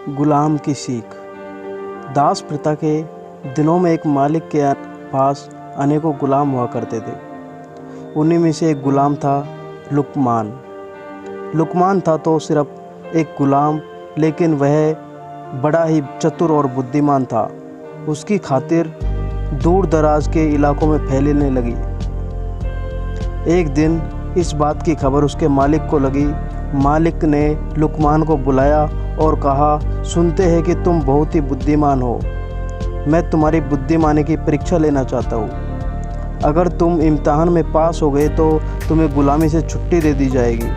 गुलाम की सीख। दास प्रथा के दिनों में एक मालिक के पास अनेकों गुलाम हुआ करते थे। उन्हीं में से एक गुलाम था लुकमान। लुकमान था तो सिर्फ एक गुलाम, लेकिन वह बड़ा ही चतुर और बुद्धिमान था। उसकी खातिर दूर दराज के इलाकों में फैलने लगी। एक दिन इस बात की खबर उसके मालिक को लगी। मालिक ने लुकमान को बुलाया और कहा, सुनते हैं कि तुम बहुत ही बुद्धिमान हो। मैं तुम्हारी बुद्धिमानी की परीक्षा लेना चाहता हूँ। अगर तुम इम्तिहान में पास हो गए तो तुम्हें गुलामी से छुट्टी दे दी जाएगी।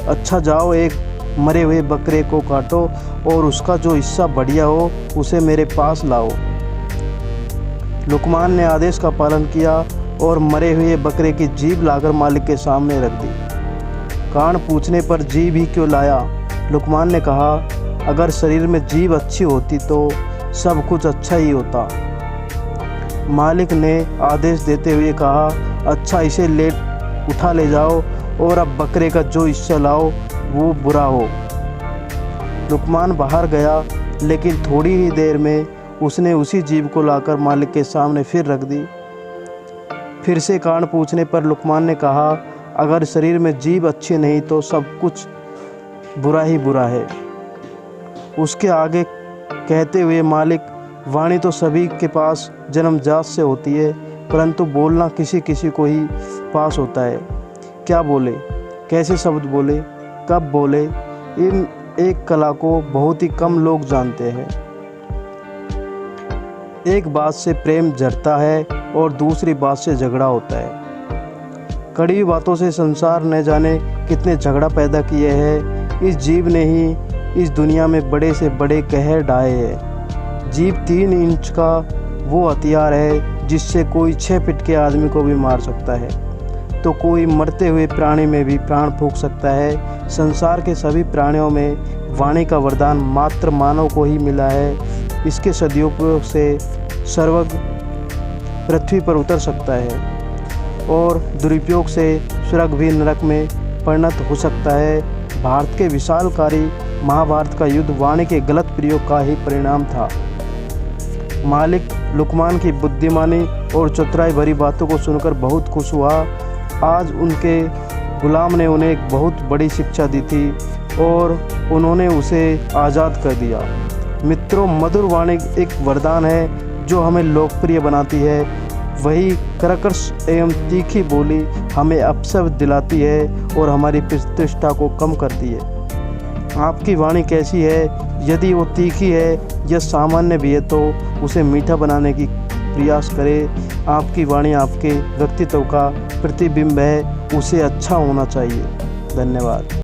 अच्छा, जाओ एक मरे हुए बकरे को काटो और उसका जो हिस्सा बढ़िया हो उसे मेरे पास लाओ। लुकमान ने आदेश का पालन किया और मरे हुए बकरे की जीभ लाकर मालिक के सामने रख दी। कान पूछने पर जीभ ही क्यों लाया? लुकमान ने कहा, अगर शरीर में जीभ अच्छी होती तो सब कुछ अच्छा ही होता। मालिक ने आदेश देते हुए कहा, अच्छा, इसे उठा ले जाओ और अब बकरे का जो हिस्सा लाओ वो बुरा हो। लुकमान बाहर गया, लेकिन थोड़ी ही देर में उसने उसी जीभ को लाकर मालिक के सामने फिर रख दी। फिर से कान पूछने पर लुकमान ने कहा, अगर शरीर में जीभ अच्छी नहीं तो सब कुछ बुरा ही बुरा है। उसके आगे कहते हुए मालिक, वाणी तो सभी के पास जन्मजात से होती है, परंतु बोलना किसी किसी को ही पास होता है। क्या बोले, कैसे शब्द बोले, कब बोले, इन एक कला को बहुत ही कम लोग जानते हैं। एक बात से प्रेम झरता है और दूसरी बात से झगड़ा होता है। कड़वी बातों से संसार न जाने कितने झगड़ा पैदा किए हैं। इस जीभ ने ही इस दुनिया में बड़े से बड़े कहर ढाए हैं। जीभ 3 इंच का वो हथियार है जिससे कोई 6 फीट के आदमी को भी मार सकता है, तो कोई मरते हुए प्राणी में भी प्राण फूंक सकता है। संसार के सभी प्राणियों में वाणी का वरदान मात्र मानव को ही मिला है। इसके सदुपयोग से सर्वज्ञ पृथ्वी पर उतर सकता है और दुरुपयोग से स्वर्ग भी नरक में परिणत हो सकता है। भारत के विशालकारी महाभारत का युद्ध वाणी के गलत प्रयोग का ही परिणाम था। मालिक लुकमान की बुद्धिमानी और चतुराई भरी बातों को सुनकर बहुत खुश हुआ। आज उनके गुलाम ने उन्हें एक बहुत बड़ी शिक्षा दी थी और उन्होंने उसे आज़ाद कर दिया। मित्रों, मधुर वाणी एक वरदान है जो हमें लोकप्रिय बनाती है। वही कर्कश एवं तीखी बोली हमें अपशब्द दिलाती है और हमारी प्रतिष्ठा को कम करती है। आपकी वाणी कैसी है? यदि वो तीखी है या सामान्य भी है तो उसे मीठा बनाने की प्रयास करें। आपकी वाणी आपके व्यक्तित्व का प्रतिबिंब है, उसे अच्छा होना चाहिए। धन्यवाद।